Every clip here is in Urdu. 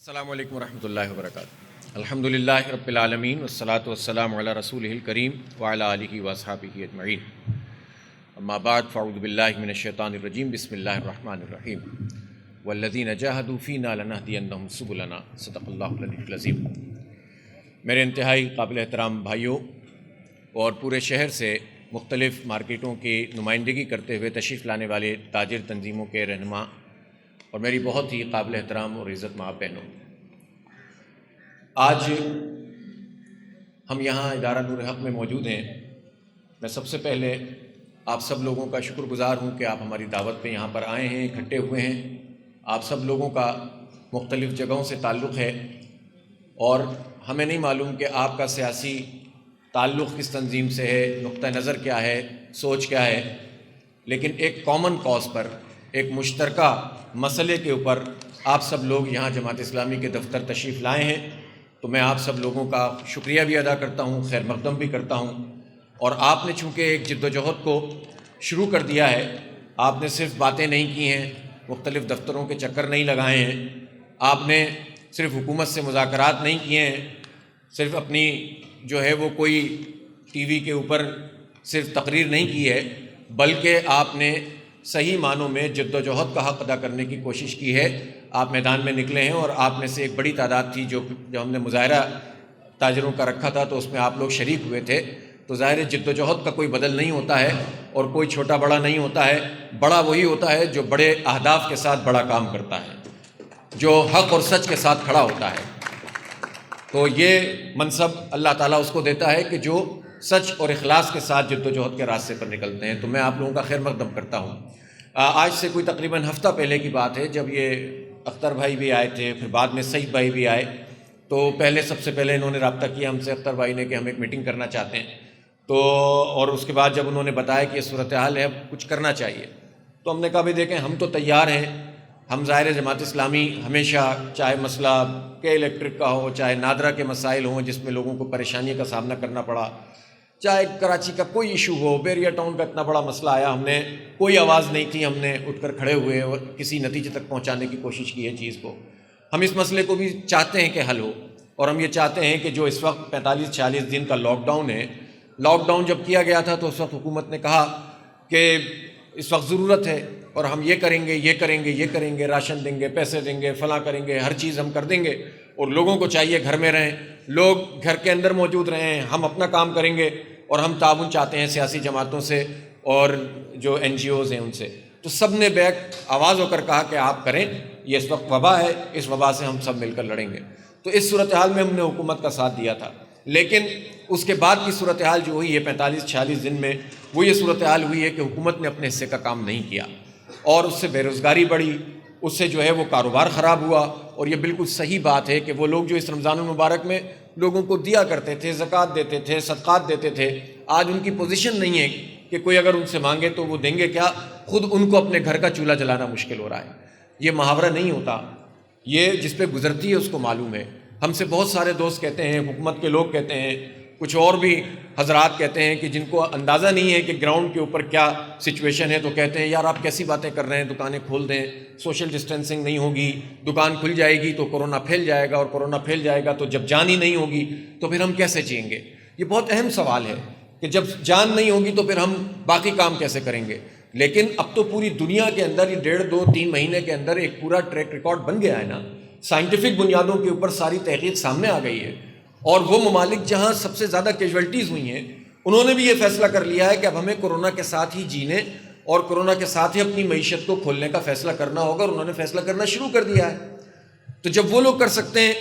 السلام علیکم ورحمۃ اللہ وبرکاتہ۔ الحمد للہ رب العالمین والصلاة والسلام علی رسولہ الکریم وعلی آلہ واصحابہ اجمعین، اما بعد فاعوذ باللہ من الشیطان الرجیم، بسم اللہ الرحمن الرحیم۔ والذین جاہدوا فینا لنہدینہم سبلنا، صدق اللہ العلی العظیم۔ میرے انتہائی قابل احترام بھائیوں اور پورے شہر سے مختلف مارکیٹوں کی نمائندگی کرتے ہوئے تشریف لانے والے تاجر تنظیموں کے رہنما اور میری بہت ہی قابل احترام اور عزت مآب بہنوں، آج ہم یہاں ادارہ نور حق میں موجود ہیں۔ میں سب سے پہلے آپ سب لوگوں کا شکر گزار ہوں کہ آپ ہماری دعوت پہ یہاں پر آئے ہیں، اکٹھے ہوئے ہیں۔ آپ سب لوگوں کا مختلف جگہوں سے تعلق ہے اور ہمیں نہیں معلوم کہ آپ کا سیاسی تعلق کس تنظیم سے ہے، نقطہ نظر کیا ہے، سوچ کیا ہے، لیکن ایک کامن کاز پر، ایک مشترکہ مسئلے کے اوپر آپ سب لوگ یہاں جماعت اسلامی کے دفتر تشریف لائے ہیں، تو میں آپ سب لوگوں کا شکریہ بھی ادا کرتا ہوں، خیر مقدم بھی کرتا ہوں۔ اور آپ نے چونکہ ایک جد و جہد کو شروع کر دیا ہے، آپ نے صرف باتیں نہیں کی ہیں، مختلف دفتروں کے چکر نہیں لگائے ہیں، آپ نے صرف حکومت سے مذاکرات نہیں کیے ہیں، صرف اپنی جو ہے وہ کوئی ٹی وی کے اوپر صرف تقریر نہیں کی ہے، بلکہ آپ نے صحیح معنوں میں جد و جہد کا حق ادا کرنے کی کوشش کی ہے۔ آپ میدان میں نکلے ہیں اور آپ میں سے ایک بڑی تعداد تھی جو ہم نے مظاہرہ تاجروں کا رکھا تھا تو اس میں آپ لوگ شریک ہوئے تھے۔ تو ظاہر جد و جہد کا کوئی بدل نہیں ہوتا ہے اور کوئی چھوٹا بڑا نہیں ہوتا ہے، بڑا وہی ہوتا ہے جو بڑے اہداف کے ساتھ بڑا کام کرتا ہے، جو حق اور سچ کے ساتھ کھڑا ہوتا ہے۔ تو یہ منصب اللہ تعالیٰ اس کو دیتا ہے کہ جو سچ اور اخلاص کے ساتھ جد و جہد کے راستے پر نکلتے ہیں۔ تو میں آپ لوگوں کا خیر مقدم کرتا ہوں۔ آج سے کوئی تقریباً ہفتہ پہلے کی بات ہے، جب یہ اختر بھائی بھی آئے تھے، پھر بعد میں سعید بھائی بھی آئے، تو سب سے پہلے انہوں نے رابطہ کیا ہم سے، اختر بھائی نے، کہ ہم ایک میٹنگ کرنا چاہتے ہیں۔ تو اور اس کے بعد جب انہوں نے بتایا کہ یہ صورتحال ہے، اب کچھ کرنا چاہیے، تو ہم نے کہا بھی دیکھیں ہم تو تیار ہیں، ہم ظاہر جماعت اسلامی ہمیشہ، چاہے مسئلہ کہ الیکٹرک کا ہو، چاہے نادرا کے مسائل ہوں جس میں لوگوں کو پریشانی کا سامنا کرنا پڑا، چاہے کراچی کا کوئی ایشو ہو، بیریا ٹاؤن کا اتنا بڑا مسئلہ آیا، ہم نے کوئی آواز نہیں تھی، ہم نے اٹھ کر کھڑے ہوئے اور کسی نتیجے تک پہنچانے کی کوشش کی ہے چیز کو۔ ہم اس مسئلے کو بھی چاہتے ہیں کہ حل ہو، اور ہم یہ چاہتے ہیں کہ جو اس وقت 45-46 دن کا لاک ڈاؤن ہے، لاک ڈاؤن جب کیا گیا تھا تو اس وقت حکومت نے کہا کہ اس وقت ضرورت ہے اور ہم یہ کریں گے، یہ کریں گے، یہ کریں گے، راشن دیں گے، پیسے دیں گے، فلاں کریں گے، ہر چیز ہم کر دیں گے، اور لوگوں کو چاہیے گھر میں رہیں، لوگ گھر کے اندر موجود رہیں، ہم اپنا کام کریں گے، اور ہم تعاون چاہتے ہیں سیاسی جماعتوں سے اور جو این جی اوز ہیں ان سے۔ تو سب نے بیک آواز ہو کر کہا کہ آپ کریں، یہ اس وقت وبا ہے، اس وبا سے ہم سب مل کر لڑیں گے۔ تو اس صورتحال میں ہم نے حکومت کا ساتھ دیا تھا، لیکن اس کے بعد کی صورتحال جو ہوئی ہے 45-46 دن میں، وہ یہ صورتحال ہوئی ہے کہ حکومت نے اپنے حصے کا کام نہیں کیا، اور اس سے بے روزگاری بڑھی، اس سے جو ہے وہ کاروبار خراب ہوا۔ اور یہ بالکل صحیح بات ہے کہ وہ لوگ جو اس رمضان المبارک میں لوگوں کو دیا کرتے تھے، زکوٰۃ دیتے تھے، صدقات دیتے تھے، آج ان کی پوزیشن نہیں ہے کہ کوئی اگر ان سے مانگے تو وہ دیں گے کیا، خود ان کو اپنے گھر کا چولہا جلانا مشکل ہو رہا ہے۔ یہ محاورہ نہیں ہوتا، یہ جس پہ گزرتی ہے اس کو معلوم ہے۔ ہم سے بہت سارے دوست کہتے ہیں، حکومت کے لوگ کہتے ہیں، کچھ اور بھی حضرات کہتے ہیں کہ جن کو اندازہ نہیں ہے کہ گراؤنڈ کے اوپر کیا سچویشن ہے، تو کہتے ہیں یار آپ کیسی باتیں کر رہے ہیں، دکانیں کھول دیں، سوشل ڈسٹینسنگ نہیں ہوگی، دکان کھل جائے گی تو کورونا پھیل جائے گا، اور کورونا پھیل جائے گا تو جب جان ہی نہیں ہوگی تو پھر ہم کیسے جئیں گے۔ یہ بہت اہم سوال ہے کہ جب جان نہیں ہوگی تو پھر ہم باقی کام کیسے کریں گے۔ لیکن اب تو پوری دنیا کے اندر یہ 1.5-2-3 مہینے کے اندر ایک پورا ٹریک ریکارڈ بن گیا ہے نا، سائنٹیفک بنیادوں کے اوپر ساری تحقیق سامنے آ گئی ہے، اور وہ ممالک جہاں سب سے زیادہ کیجویلٹیز ہوئی ہیں انہوں نے بھی یہ فیصلہ کر لیا ہے کہ اب ہمیں کورونا کے ساتھ ہی جینے اور کورونا کے ساتھ ہی اپنی معیشت کو کھولنے کا فیصلہ کرنا ہوگا، اور انہوں نے فیصلہ کرنا شروع کر دیا ہے۔ تو جب وہ لوگ کر سکتے ہیں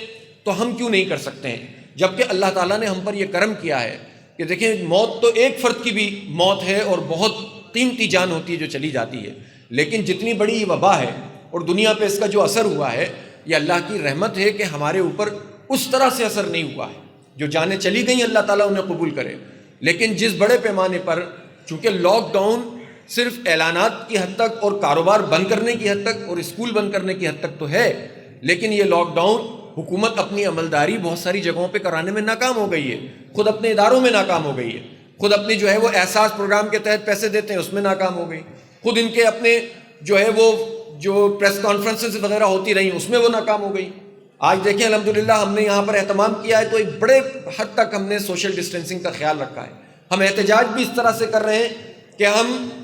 تو ہم کیوں نہیں کر سکتے ہیں؟ جبکہ اللہ تعالیٰ نے ہم پر یہ کرم کیا ہے کہ دیکھیں، موت تو ایک فرد کی بھی موت ہے اور بہت قیمتی جان ہوتی ہے جو چلی جاتی ہے، لیکن جتنی بڑی یہ وبا ہے اور دنیا پہ اس کا جو اثر ہوا ہے، یہ اللہ کی رحمت ہے کہ ہمارے اوپر اس طرح سے اثر نہیں ہوا ہے۔ جو جانیں چلی گئیں اللہ تعالیٰ انہیں قبول کرے، لیکن جس بڑے پیمانے پر، چونکہ لاک ڈاؤن صرف اعلانات کی حد تک اور کاروبار بند کرنے کی حد تک اور اسکول بند کرنے کی حد تک تو ہے، لیکن یہ لاک ڈاؤن حکومت اپنی عملداری بہت ساری جگہوں پہ کرانے میں ناکام ہو گئی ہے، خود اپنے اداروں میں ناکام ہو گئی ہے، خود اپنی جو ہے وہ احساس پروگرام کے تحت پیسے دیتے ہیں اس میں ناکام ہو گئی، خود ان کے اپنے جو ہے وہ جو پریس کانفرنسز وغیرہ ہوتی رہیں اس میں وہ ناکام ہو گئی۔ آج دیکھیں الحمدللہ ہم نے یہاں پر اہتمام کیا ہے تو ایک بڑے حد تک ہم نے سوشل ڈسٹینسنگ کا خیال رکھا ہے. ہم احتجاج بھی اس طرح سے کر رہے ہیں کہ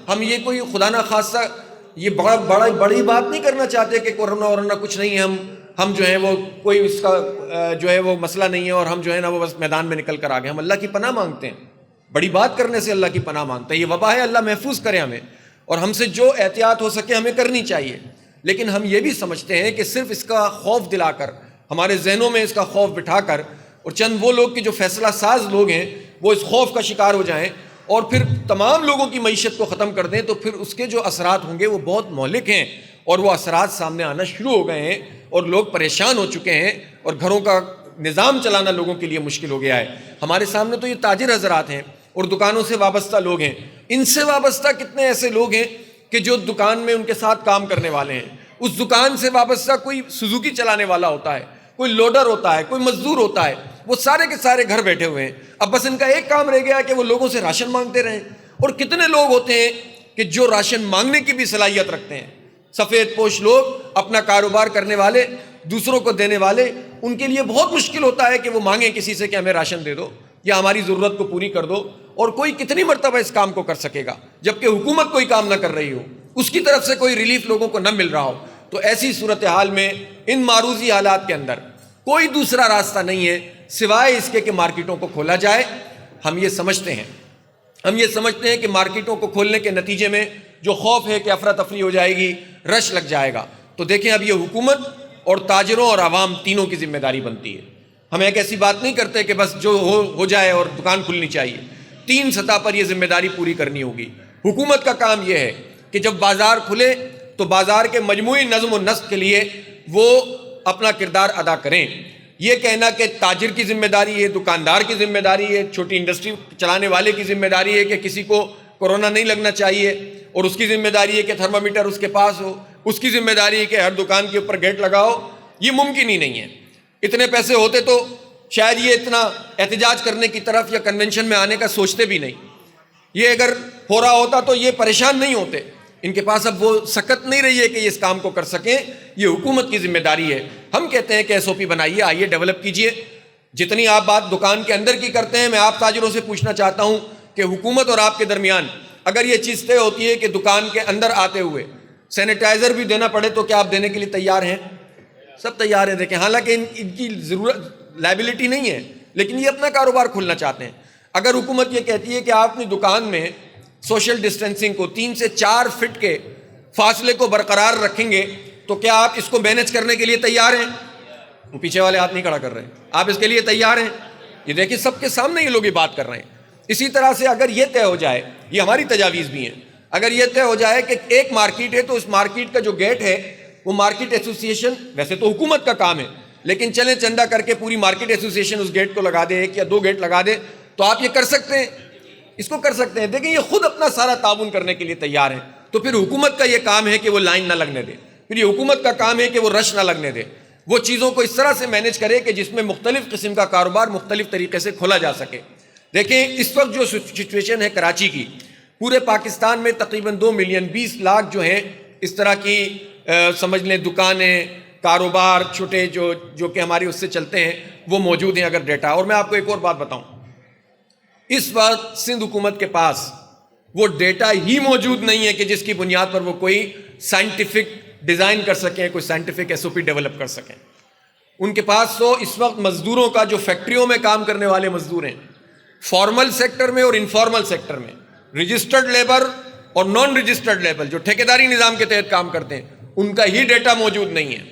ہم یہ کوئی خدا نہ خواستہ یہ بڑی بات نہیں کرنا چاہتے کہ کورونا کچھ نہیں ہے, ہم جو ہے وہ کوئی اس کا جو ہے وہ مسئلہ نہیں ہے اور ہم جو ہے نا وہ بس میدان میں نکل کر آ گئے. ہم اللہ کی پناہ مانگتے ہیں, بڑی بات کرنے سے اللہ کی پناہ مانگتے ہیں. یہ وبا ہے, اللہ محفوظ کرے ہمیں, اور ہم سے جو احتیاط ہو سکے ہمیں کرنی چاہیے. لیکن ہم یہ بھی سمجھتے ہیں کہ صرف اس کا خوف دلا کر, ہمارے ذہنوں میں اس کا خوف بٹھا کر, اور چند وہ لوگ کہ جو فیصلہ ساز لوگ ہیں وہ اس خوف کا شکار ہو جائیں اور پھر تمام لوگوں کی معیشت کو ختم کر دیں, تو پھر اس کے جو اثرات ہوں گے وہ بہت مہلک ہیں, اور وہ اثرات سامنے آنا شروع ہو گئے ہیں اور لوگ پریشان ہو چکے ہیں اور گھروں کا نظام چلانا لوگوں کے لیے مشکل ہو گیا ہے. ہمارے سامنے تو یہ تاجر حضرات ہیں اور دکانوں سے وابستہ لوگ ہیں. ان سے وابستہ کتنے ایسے لوگ ہیں کہ جو دکان میں ان کے ساتھ کام کرنے والے ہیں. اس دکان سے وابستہ کوئی سوزوکی چلانے والا ہوتا ہے, کوئی لوڈر ہوتا ہے, کوئی مزدور ہوتا ہے, وہ سارے کے سارے گھر بیٹھے ہوئے ہیں. اب بس ان کا ایک کام رہ گیا کہ وہ لوگوں سے راشن مانگتے رہیں. اور کتنے لوگ ہوتے ہیں کہ جو راشن مانگنے کی بھی صلاحیت رکھتے ہیں, سفید پوش لوگ, اپنا کاروبار کرنے والے, دوسروں کو دینے والے. ان کے لیے بہت مشکل ہوتا ہے کہ وہ مانگیں کسی سے کہ ہمیں راشن دے دو یا ہماری ضرورت کو پوری کر دو. اور کوئی کتنی مرتبہ اس کام کو کر سکے گا جبکہ حکومت کوئی کام نہ کر رہی ہو, اس کی طرف سے کوئی ریلیف لوگوں کو نہ مل رہا ہو. تو ایسی صورتحال میں ان معروضی حالات کے اندر کوئی دوسرا راستہ نہیں ہے سوائے اس کے کہ مارکیٹوں کو کھولا جائے. ہم یہ سمجھتے ہیں کہ مارکیٹوں کو کھولنے کے نتیجے میں جو خوف ہے کہ افراتفری ہو جائے گی, رش لگ جائے گا. تو دیکھیں اب یہ حکومت اور تاجروں اور عوام تینوں کی ذمہ داری بنتی ہے. ہم ایک ایسی بات نہیں کرتے کہ بس جو ہو جائے اور دکان کھلنی چاہیے. 3 سطح پر یہ ذمہ داری پوری کرنی ہوگی. حکومت کا کام یہ ہے کہ جب بازار کھلے تو بازار کے مجموعی نظم و نسق کے لیے وہ اپنا کردار ادا کریں. یہ کہنا کہ تاجر کی ذمہ داری ہے, دکاندار کی ذمہ داری ہے, چھوٹی انڈسٹری چلانے والے کی ذمہ داری ہے کہ کسی کو کورونا نہیں لگنا چاہیے, اور اس کی ذمہ داری ہے کہ تھرمامیٹر اس کے پاس ہو, اس کی ذمہ داری ہے کہ ہر دکان کے اوپر گیٹ لگاؤ, یہ ممکن ہی نہیں ہے. اتنے پیسے ہوتے تو شاید یہ اتنا احتجاج کرنے کی طرف یا کنونشن میں آنے کا سوچتے بھی نہیں. یہ اگر ہو رہا ہوتا تو یہ پریشان نہیں ہوتے. ان کے پاس اب وہ سکت نہیں رہی ہے کہ یہ اس کام کو کر سکیں. یہ حکومت کی ذمہ داری ہے. ہم کہتے ہیں کہ SOP بنائیے, آئیے ڈیولپ کیجئے. جتنی آپ بات دکان کے اندر کی کرتے ہیں, میں آپ تاجروں سے پوچھنا چاہتا ہوں کہ حکومت اور آپ کے درمیان اگر یہ چیز طے ہوتی ہے کہ دکان کے اندر آتے ہوئے سینیٹائزر بھی دینا پڑے تو کیا آپ دینے کے لیے تیار ہیں؟ سب تیار ہیں. دیکھیں, حالانکہ ان کی ضرورت لائبلٹی نہیں ہے, لیکن یہ اپنا کاروبار کھولنا چاہتے ہیں. اگر حکومت یہ کہتی ہے کہ آپ اپنی دکان میں سوشل ڈسٹینسنگ کو 3 سے 4 فٹ کے فاصلے کو برقرار رکھیں گے تو کیا آپ اس کو مینیج کرنے کے لیے تیار ہیں؟ وہ پیچھے والے ہاتھ نہیں کھڑا کر رہے ہیں. آپ اس کے لیے تیار ہیں؟ یہ دیکھیں سب کے سامنے یہ لوگ یہ بات کر رہے ہیں. اسی طرح سے اگر یہ طے ہو جائے, یہ ہماری تجاویز بھی ہیں, اگر یہ طے ہو جائے کہ ایک مارکیٹ ہے تو اس مارکیٹ کا جو گیٹ ہے وہ مارکیٹ ایسوسیشن, ویسے تو حکومت کا کام ہے لیکن چلیں چندہ کر کے پوری مارکیٹ ایسوسیشن اس گیٹ کو لگا دے, 1 یا 2 گیٹ لگا دے, تو آپ یہ کر سکتے ہیں, اس کو کر سکتے ہیں. دیکھیں یہ خود اپنا سارا تعاون کرنے کے لیے تیار ہیں. تو پھر حکومت کا یہ کام ہے کہ وہ لائن نہ لگنے دے, پھر یہ حکومت کا کام ہے کہ وہ رش نہ لگنے دے, وہ چیزوں کو اس طرح سے مینیج کرے کہ جس میں مختلف قسم کا کاروبار مختلف طریقے سے کھولا جا سکے. دیکھیں اس وقت جو سچویشن ہے کراچی کی, پورے پاکستان میں تقریباً 2 ملین 20 لاکھ جو ہیں اس طرح کی سمجھ لیں دکانیں, کاروبار چھوٹے جو کہ ہماری اس سے چلتے ہیں وہ موجود ہیں اگر ڈیٹا. اور میں آپ کو ایک اور بات بتاؤں, اس وقت سندھ حکومت کے پاس وہ ڈیٹا ہی موجود نہیں ہے کہ جس کی بنیاد پر وہ کوئی سائنٹیفک ڈیزائن کر سکیں, کوئی سائنٹیفک SOP ڈیولپ کر سکیں. ان کے پاس تو اس وقت مزدوروں کا, جو فیکٹریوں میں کام کرنے والے مزدور ہیں, فارمل سیکٹر میں اور انفارمل سیکٹر میں, رجسٹرڈ لیبر اور نان رجسٹرڈ لیبر جو ٹھیکیداری نظام کے تحت کام کرتے ہیں, ان کا ہی ڈیٹا موجود نہیں ہے.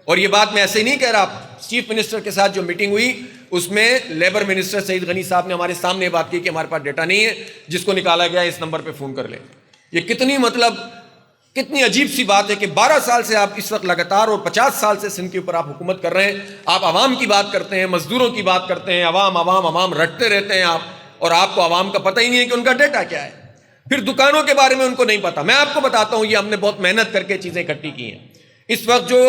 اور یہ بات میں ایسے ہی نہیں کہہ رہا. چیف منسٹر کے ساتھ جو میٹنگ ہوئی اس میں لیبر منسٹر سعید غنی صاحب نے ہمارے سامنے بات کی کہ ہمارے پاس ڈیٹا نہیں ہے, جس کو نکالا گیا اس نمبر پہ فون کر لیں. یہ کتنی عجیب سی بات ہے کہ 12 سال سے آپ اس وقت لگاتار اور 50 سال سے سندھ کے اوپر آپ حکومت کر رہے ہیں. آپ عوام کی بات کرتے ہیں, مزدوروں کی بات کرتے ہیں, عوام رٹتے رہتے ہیں آپ, اور آپ کو عوام کا پتہ ہی نہیں ہے کہ ان کا ڈیٹا کیا ہے. پھر دکانوں کے بارے میں ان کو نہیں پتا. میں آپ کو بتاتا ہوں, یہ ہم نے بہت محنت کر کے چیزیں اکٹھی کی ہیں. اس وقت جو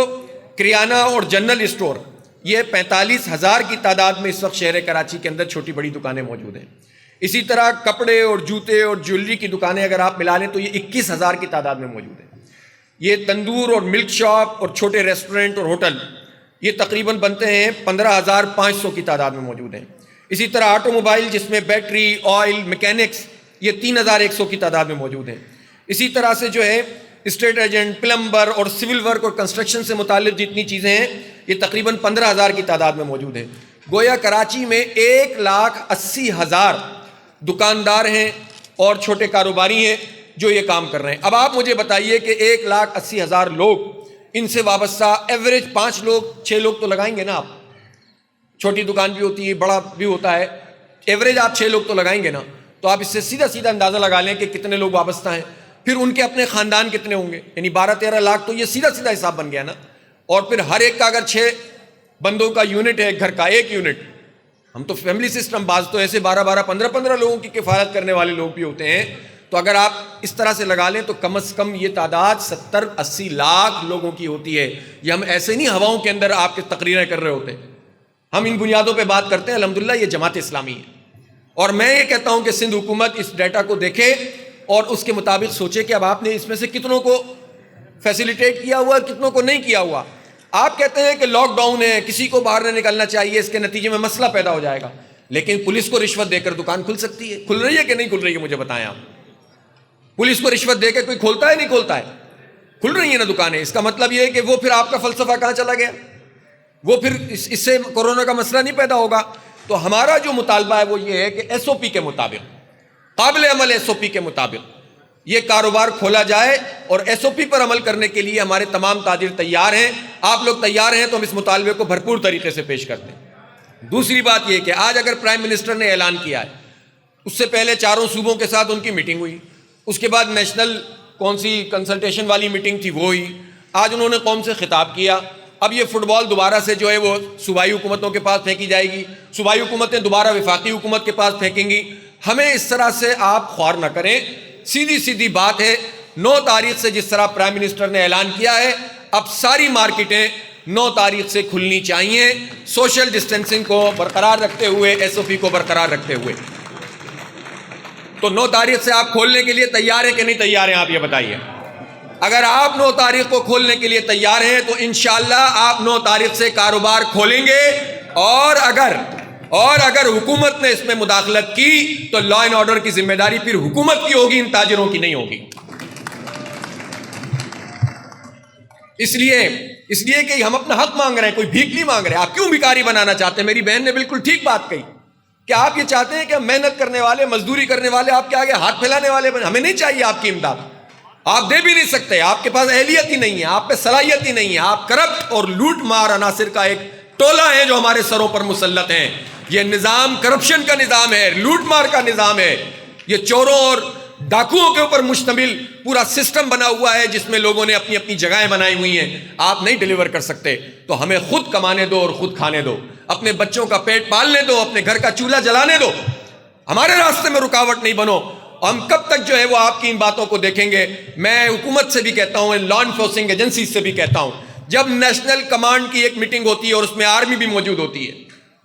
کریانہ اور جنرل اسٹور, یہ 45,000 کی تعداد میں اس وقت شہر کراچی کے اندر چھوٹی بڑی دکانیں موجود ہیں. اسی طرح کپڑے اور جوتے اور جویلری کی دکانیں اگر آپ ملا لیں تو یہ 21,000 کی تعداد میں موجود ہیں. یہ تندور اور ملک شاپ اور چھوٹے ریسٹورنٹ اور ہوٹل, یہ تقریباً بنتے ہیں 15,500 کی تعداد میں موجود ہیں. اسی طرح آٹو موبائل جس میں بیٹری، آئل، میکینکس، یہ 3,100 کی تعداد میں موجود ہیں. اسی طرح سے جو ہے اسٹیٹ ایجنٹ، پلمبر اور سول ورک اور کنسٹرکشن سے متعلق جتنی چیزیں ہیں یہ تقریباً 15,000 کی تعداد میں موجود ہیں. گویا کراچی میں 1,80,000 دکاندار ہیں اور چھوٹے کاروباری ہیں جو یہ کام کر رہے ہیں. اب آپ مجھے بتائیے کہ 1,80,000 لوگ، ان سے وابستہ ایوریج 5 لوگ 6 لوگ تو لگائیں گے نا. آپ چھوٹی دکان بھی ہوتی ہے، بڑا بھی ہوتا ہے، ایوریج آپ 6 لوگ تو لگائیں گے نا. تو آپ اس سے سیدھا اندازہ لگا لیں کہ کتنے لوگ وابستہ ہیں، پھر ان کے اپنے خاندان کتنے ہوں گے، یعنی 12-13 لاکھ. تو یہ سیدھا حساب بن گیا نا. اور پھر ہر ایک کا اگر 6 بندوں کا یونٹ ہے، گھر کا ایک یونٹ، ہم تو فیملی سسٹم، بعض تو ایسے 12-12 15-15 لوگوں کی کفالت کرنے والے لوگ بھی ہوتے ہیں. تو اگر آپ اس طرح سے لگا لیں تو کم از کم یہ تعداد 70-80 لاکھ لوگوں کی ہوتی ہے. یہ ہم ایسے نہیں ہواؤں کے اندر آپ کے تقریریں کر رہے ہوتے، ہم ان بنیادوں پہ بات کرتے ہیں. الحمدللہ یہ جماعت اسلامی ہے. اور میں یہ کہتا ہوں کہ سندھ حکومت اس ڈیٹا کو دیکھے اور اس کے مطابق سوچے کہ اب آپ نے اس میں سے کتنوں کو فیسیلیٹیٹ کیا ہوا، کتنوں کو نہیں کیا ہوا. آپ کہتے ہیں کہ لاک ڈاؤن ہے، کسی کو باہر نہیں نکلنا چاہیے، اس کے نتیجے میں مسئلہ پیدا ہو جائے گا. لیکن پولیس کو رشوت دے کر دکان کھل سکتی ہے. کھل رہی ہے کہ نہیں کھل رہی ہے مجھے بتائیں آپ. پولیس کو رشوت دے کے کوئی کھولتا ہے نہیں کھولتا ہے؟ کھل رہی ہیں نا دکانیں. اس کا مطلب یہ ہے کہ وہ پھر آپ کا فلسفہ کہاں چلا گیا؟ وہ پھر اس سے کورونا کا مسئلہ نہیں پیدا ہوگا. تو ہمارا جو مطالبہ ہے وہ یہ ہے کہ ایس او پی کے مطابق، قابل عمل ایس او پی کے مطابق یہ کاروبار کھولا جائے. اور ایس او پی پر عمل کرنے کے لیے ہمارے تمام تاجر تیار ہیں. آپ لوگ تیار ہیں تو ہم اس مطالبے کو بھرپور طریقے سے پیش کرتے ہیں. دوسری بات یہ کہ آج اگر پرائم منسٹر نے اعلان کیا ہے، اس سے پہلے 4 صوبوں کے ساتھ ان کی میٹنگ ہوئی، اس کے بعد نیشنل کون سی کنسلٹیشن والی میٹنگ تھی وہ ہوئی، آج انہوں نے قوم سے خطاب کیا. اب یہ فٹ بال دوبارہ سے جو ہے وہ صوبائی حکومتوں کے پاس پھینکی جائے گی، صوبائی حکومتیں دوبارہ وفاقی حکومت کے پاس پھینکیں گی. ہمیں اس طرح سے آپ خوار نہ کریں. سیدھی بات ہے، 9 تاریخ سے جس طرح پرائم منسٹر نے اعلان کیا ہے، اب ساری مارکیٹیں 9 تاریخ سے کھلنی چاہیے، سوشل ڈسٹینسنگ کو برقرار رکھتے ہوئے، ایس او پی کو برقرار رکھتے ہوئے. تو 9 تاریخ سے آپ کھولنے کے لیے تیار ہیں کہ نہیں تیار ہیں؟ آپ یہ بتائیے. اگر آپ 9 تاریخ کو کھولنے کے لیے تیار ہیں تو انشاءاللہ آپ 9 تاریخ سے کاروبار کھولیں گے. اور اگر حکومت نے اس میں مداخلت کی تو لا اینڈ آرڈر کی ذمہ داری پھر حکومت کی ہوگی، ان تاجروں کی نہیں ہوگی. اس لیے کہ ہم اپنا حق مانگ رہے ہیں، کوئی بھیک نہیں مانگ رہے. آپ کیوں بھکاری بنانا چاہتے ہیں؟ میری بہن نے بالکل ٹھیک بات کہی کہ آپ یہ چاہتے ہیں کہ ہم محنت کرنے والے، مزدوری کرنے والے آپ کے آگے ہاتھ پھیلانے والے بنے. ہمیں نہیں چاہیے آپ کی امداد. آپ دے بھی نہیں سکتے، آپ کے پاس اہلیت ہی نہیں ہے، آپ پہ صلاحیت ہی نہیں ہے. آپ کرپٹ اور لوٹ مار عناصر کا ایک ٹولہ ہے جو ہمارے سروں پر مسلط ہیں. یہ نظام کرپشن کا نظام ہے، لوٹ مار کا نظام ہے. یہ چوروں اور ڈاکوؤں کے اوپر مشتمل پورا سسٹم بنا ہوا ہے جس میں لوگوں نے اپنی اپنی جگہیں بنائی ہوئی ہیں. آپ نہیں ڈیلیور کر سکتے تو ہمیں خود کمانے دو اور خود کھانے دو، اپنے بچوں کا پیٹ پالنے دو، اپنے گھر کا چولہا جلانے دو. ہمارے راستے میں رکاوٹ نہیں بنو. ہم کب تک جو ہے وہ آپ کی ان باتوں کو دیکھیں گے؟ میں حکومت سے بھی کہتا ہوں، لا انفورسنگ ایجنسیز سے بھی کہتا ہوں، جب نیشنل کمانڈ کی ایک میٹنگ ہوتی ہے اور اس میں آرمی بھی موجود ہوتی ہے،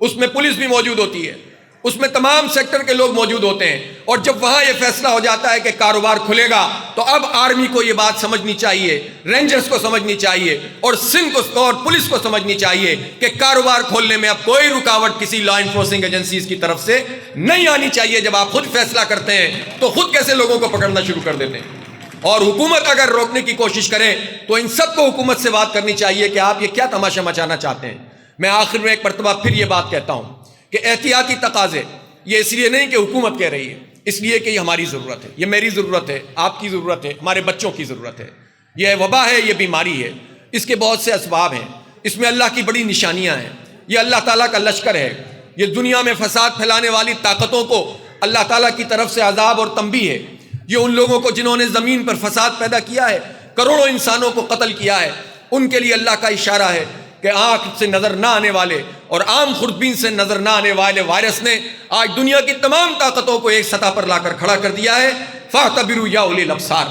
اس میں پولیس بھی موجود ہوتی ہے، اس میں تمام سیکٹر کے لوگ موجود ہوتے ہیں، اور جب وہاں یہ فیصلہ ہو جاتا ہے کہ کاروبار کھلے گا تو اب آرمی کو یہ بات سمجھنی چاہیے، رینجرز کو سمجھنی چاہیے اور سندھ کو اور پولیس کو سمجھنی چاہیے کہ کاروبار کھولنے میں اب کوئی رکاوٹ کسی لا انفورسنگ ایجنسیز کی طرف سے نہیں آنی چاہیے. جب آپ خود فیصلہ کرتے ہیں تو خود کیسے لوگوں کو پکڑنا شروع کر دیتے ہیں؟ اور حکومت اگر روکنے کی کوشش کرے تو ان سب کو حکومت سے بات کرنی چاہیے کہ آپ یہ کیا تماشا مچانا چاہتے ہیں. میں آخر میں ایک مرتبہ پھر یہ بات کہتا ہوں کہ احتیاطی تقاضے، یہ اس لیے نہیں کہ حکومت کہہ رہی ہے، اس لیے کہ یہ ہماری ضرورت ہے، یہ میری ضرورت ہے، آپ کی ضرورت ہے، ہمارے بچوں کی ضرورت ہے. یہ وبا ہے، یہ بیماری ہے، اس کے بہت سے اسباب ہیں، اس میں اللہ کی بڑی نشانیاں ہیں. یہ اللہ تعالیٰ کا لشکر ہے. یہ دنیا میں فساد پھیلانے والی طاقتوں کو اللہ تعالیٰ کی طرف سے عذاب اور تنبیہ ہے. یہ ان لوگوں کو جنہوں نے زمین پر فساد پیدا کیا ہے، کروڑوں انسانوں کو قتل کیا ہے، ان کے لیے اللہ کا اشارہ ہے کہ آنکھ سے نظر نہ آنے والے اور عام خوردبین سے نظر نہ آنے والے وائرس نے آج دنیا کی تمام طاقتوں کو ایک سطح پر لا کر کھڑا کر دیا ہے. فاعتبروا یا اولی الابصار.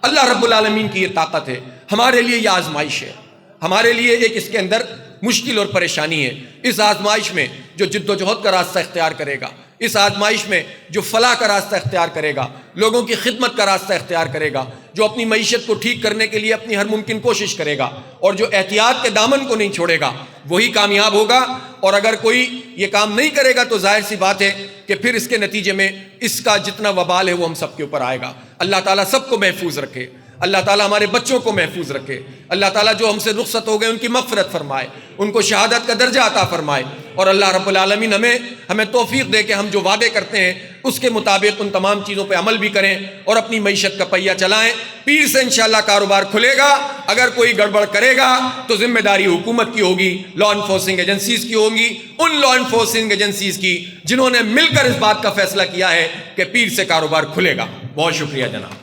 اللہ رب العالمین کی یہ طاقت ہے. ہمارے لیے یہ آزمائش ہے، ہمارے لیے ایک اس کے اندر مشکل اور پریشانی ہے. اس آزمائش میں جو جد و جہد کا راستہ اختیار کرے گا، اس آزمائش میں جو فلاح کا راستہ اختیار کرے گا، لوگوں کی خدمت کا راستہ اختیار کرے گا، جو اپنی معیشت کو ٹھیک کرنے کے لیے اپنی ہر ممکن کوشش کرے گا اور جو احتیاط کے دامن کو نہیں چھوڑے گا وہی کامیاب ہوگا. اور اگر کوئی یہ کام نہیں کرے گا تو ظاہر سی بات ہے کہ پھر اس کے نتیجے میں اس کا جتنا وبال ہے وہ ہم سب کے اوپر آئے گا. اللہ تعالیٰ سب کو محفوظ رکھے, اللہ تعالیٰ ہمارے بچوں کو محفوظ رکھے, اللہ تعالیٰ جو ہم سے رخصت ہو گئے ان کی مغفرت فرمائے, ان کو شہادت کا درجہ عطا فرمائے, اور اللہ رب العالمین ہمیں توفیق دے کہ ہم جو وعدے کرتے ہیں اس کے مطابق ان تمام چیزوں پہ عمل بھی کریں اور اپنی معیشت کا پہیہ چلائیں. پیر سے انشاءاللہ کاروبار کھلے گا. اگر کوئی گڑبڑ کرے گا تو ذمہ داری حکومت کی ہوگی, لا انفورسنگ ایجنسیز کی ہوگی, ان لا انفورسنگ ایجنسیز کی جنہوں نے مل کر اس بات کا فیصلہ کیا ہے کہ پیر سے کاروبار کھلے گا. بہت شکریہ جناب.